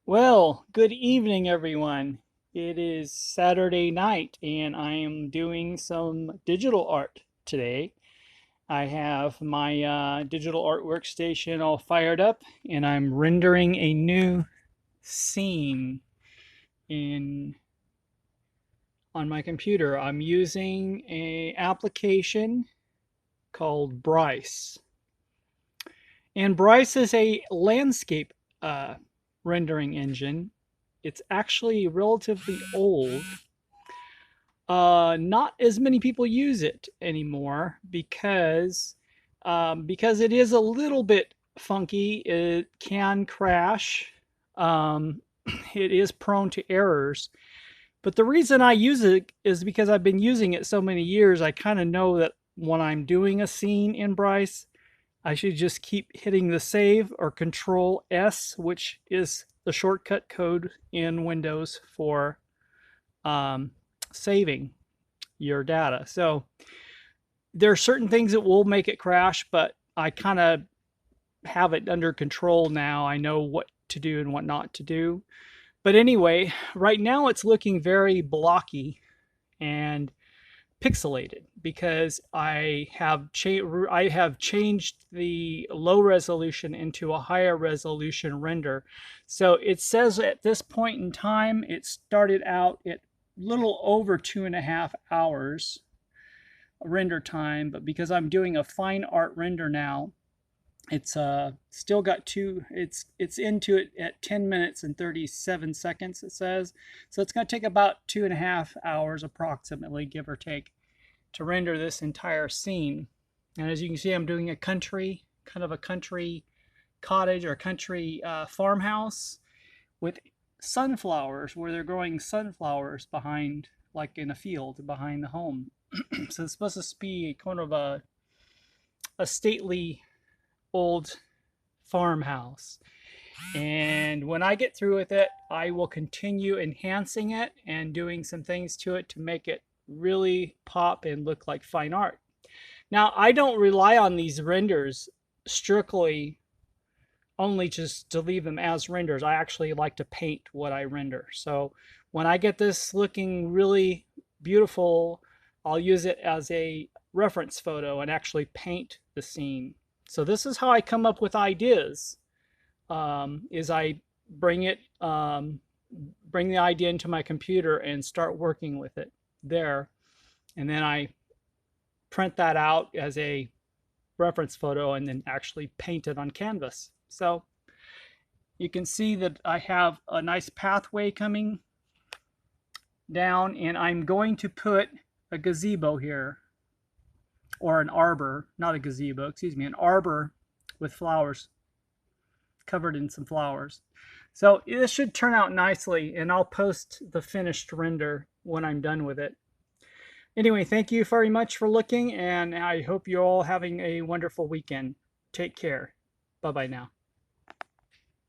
Well, good evening, everyone. It is Saturday night, and I am doing some digital art today. I have my digital art workstation all fired up, and I'm rendering a new scene in on my computer. I'm using a application called Bryce, and Bryce is a landscape uh, rendering engine. It's actually relatively old. Not as many people use it anymore because it is a little bit funky. It can crash. Um, it is prone to errors. But the reason I use it is because I've been using it so many years. I kind of know that when I'm doing a scene in Bryce, I should just keep hitting the save or Control S, which is the shortcut code in Windows for um, saving your data. So there are certain things that will make it crash, but I kind of have it under control now. I know what to do and what not to do. But anyway, right now it's looking very blocky and pixelated because I have changed the low resolution into a higher resolution render. So it says at this point in time it started out at little over 2.5 hours render time, but because I'm doing a fine art render now, it's still got it's into it at 10 minutes and 37 seconds, it says. So it's going to take about 2.5 hours approximately, give or take, to render this entire scene. And as you can see, I'm doing a country, kind of a country cottage or country farmhouse with sunflowers, where they're growing sunflowers behind, like in a field behind the home. So it's supposed to be kind of a stately old farmhouse. And when I get through with it, I will continue enhancing it and doing some things to it to make it really pop and look like fine art. Now, I don't rely on these renders strictly only just to leave them as renders. I actually like to paint what I render. So when I get this looking really beautiful, I'll use it as a reference photo and actually paint the scene. So this is how I come up with ideas. Is I bring it, bring the idea into my computer and start working with it there, and then I print that out as a reference photo and then actually paint it on canvas. So you can see that I have a nice pathway coming down, and I'm going to put a gazebo here, or an arbor, not a gazebo, excuse me, an arbor with flowers, covered in some flowers. So this should turn out nicely, and I'll post the finished render when I'm done with it. Anyway, thank you very much for looking, and I hope you're all having a wonderful weekend. Take care. Bye-bye now.